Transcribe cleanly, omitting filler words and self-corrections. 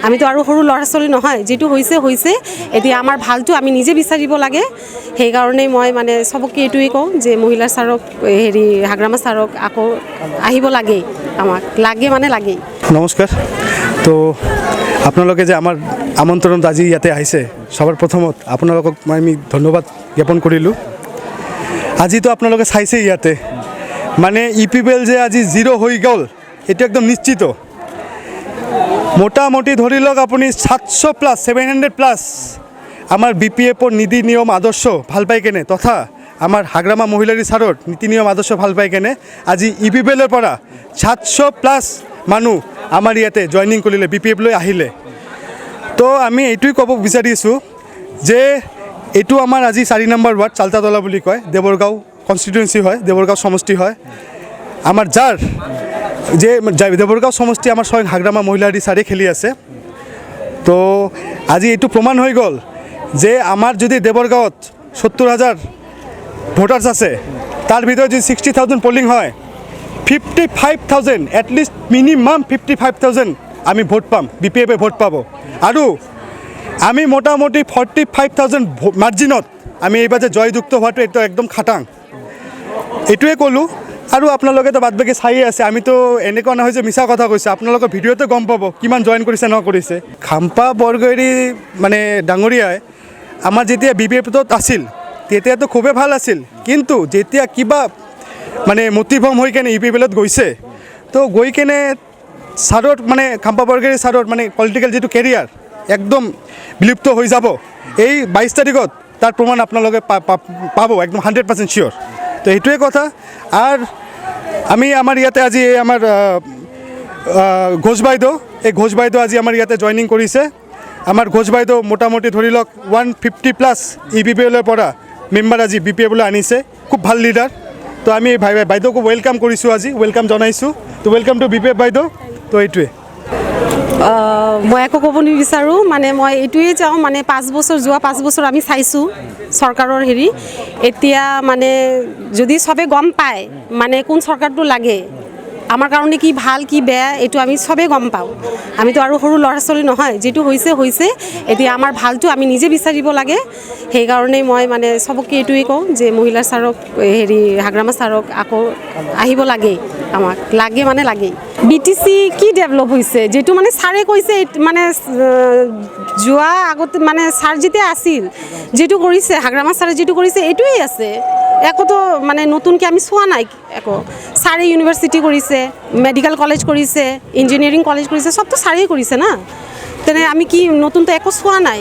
আমিতো আৰু সৰু ল'ৰা ছোৱালী নহয়, যিটো হৈছে হৈছে। এতিয়া আমাৰ ভালটো আমি নিজে বিচাৰিব লাগে। সেইকাৰণেই মই মানে চবকে এইটোৱেই কওঁ যে মহিলা ছাৰক হাগ্ৰামা ছাৰক আকৌ আহিব লাগেই, আমাক লাগে মানে লাগেই। নমস্কাৰ। তো আপোনালোকে যে আমাৰ আমন্ত্ৰণত আজি ইয়াতে আহিছে, সবাৰ প্ৰথমত আপোনালোকক আমি ধন্যবাদ জ্ঞাপন কৰিলোঁ। আজিতো আপোনালোকে চাইছে ইয়াতে মানে ইপিপিএল যে আজি 0 হৈ গ'ল, এইটো একদম নিশ্চিত। মোটামুটি ধৰি লওক আপুনি 700+ 700+ আমাৰ BPFৰ নীতি নিয়ম আদৰ্শ ভাল পাই কেনে তথা আমাৰ হাগ্ৰামা মহিলাৰী ছাৰৰ নীতি নিয়ম আদৰ্শ ভাল পাই কেনে আজি ইপিপিএলৰ পৰা 700+ মানুহ আমাৰ ইয়াতে জইনিং কৰিলে, BPF লৈ আহিলে। তো আমি এইটোৱে ক'ব বিচাৰিছোঁ যে এইটো আমাৰ আজি 4 নম্বৰ ৱাৰ্ড চালতাতলা বুলি কয়, দেৱৰগাঁও কনষ্টিটুৱেঞ্চি হয়, দেৱৰগাঁও সমষ্টি হয় আমাৰ। যাৰ যে দেৱৰগাঁও সমষ্টি আমাৰ স্বয়ং হাগ্ৰামা মহিলাৰী ছাৰে খেলি আছে। তো আজি এইটো প্ৰমাণ হৈ গ'ল যে আমাৰ যদি দেৱৰগাঁৱত 70,000 ভোটাৰ্ছ আছে, তাৰ ভিতৰত যদি 60,000 পলিং হয়, 55,000 এটলিষ্ট মিনিমাম 55,000 আমি ভোট পাম, BPFে ভোট পাব। আৰু আমি মোটামুটি 45,000 মাৰ্জিনত আমি এইবাৰ যে জয়যুক্ত হোৱাটো এইটো একদম খাটাং, এইটোৱে ক'লোঁ। আৰু আপোনালোকেতো বাদ বাকী চায়ে আছে, আমিতো এনেকুৱা নহয় যে মিছা কথা কৈছে, আপোনালোকৰ ভিডিঅ'তে গম পাব কিমান জইন কৰিছে নকৰিছে। খাম্পা বৰগয়াৰী মানে ডাঙৰীয়াই আমাৰ যেতিয়া BPFত আছিল তেতিয়াতো খুবেই ভাল আছিল, কিন্তু যেতিয়া কিবা মানে মতিভ্ৰম হৈ কেনে ইপিপিএলত গৈছে, তো গৈ কেনে ছাৰৰ মানে খাম্পা বৰগয়াৰী ছাৰৰ মানে পলিটিকেল যিটো কেৰিয়াৰ একদম বিলুপ্ত হৈ যাব। এই 22 তাৰিখত তাৰ প্ৰমাণ আপোনালোকে পাব একদম 100% চিয়'ৰ। তো এইটোৱে কথা। আৰু আমি আমাৰ ইয়াতে আজি আমাৰ ঘোষ বাইদেউ, এই ঘোষ বাইদেউ আজি আমাৰ ইয়াতে জইনিং কৰিছে। আমাৰ ঘোষ বাইদেউ মোটামুটি ধৰি লওক 150+ ইপিপিএলৰ পৰা মেম্বাৰ আজি BPFলৈ আনিছে, খুব ভাল লিডাৰ। তো আমি বাইদেউকো ৱেলকাম কৰিছোঁ, আজি ৱেলকাম জনাইছোঁ। তো ৱেলকাম টু BPF বাইদেউ। তো এইটোৱে মই একো ক'ব নিবিচাৰোঁ, মানে মই এইটোৱে চাওঁ, মানে 5 বছৰ যোৱা 5 বছৰ আমি চাইছোঁ চৰকাৰৰ এতিয়া মানে যদি চবে গম পায় মানে কোন চৰকাৰটো লাগে, আমাৰ কাৰণে কি ভাল কি বেয়া এইটো আমি চবেই গম পাওঁ। আমিতো আৰু সৰু ল'ৰা ছোৱালী নহয়, যিটো হৈছে হৈছে। এতিয়া আমাৰ ভালটো আমি নিজে বিচাৰিব লাগে। সেইকাৰণেই মই মানে চবকে এইটোৱে কওঁ যে মহিলা ছাৰক হাগ্ৰামা ছাৰক আকৌ আহিব লাগেই, আমাক লাগে মানে লাগেই। BTC কি ডেভেলপ হৈছে, যিটো মানে ছাৰে কৈছে, মানে যোৱা আগতে মানে ছাৰ যেতিয়া আছিল যিটো কৰিছে, হাগ্ৰামা ছাৰে যিটো কৰিছে এইটোৱেই আছে, একোতো মানে নতুনকৈ আমি চোৱা নাই একো। ছাৰে ইউনিভাৰ্চিটি কৰিছে, মেডিকেল কলেজ কৰিছে, ইঞ্জিনিয়াৰিং কলেজ কৰিছে, চবতো ছাৰেই কৰিছে না। তেনে আমি কি নতুনটো একো চোৱা নাই।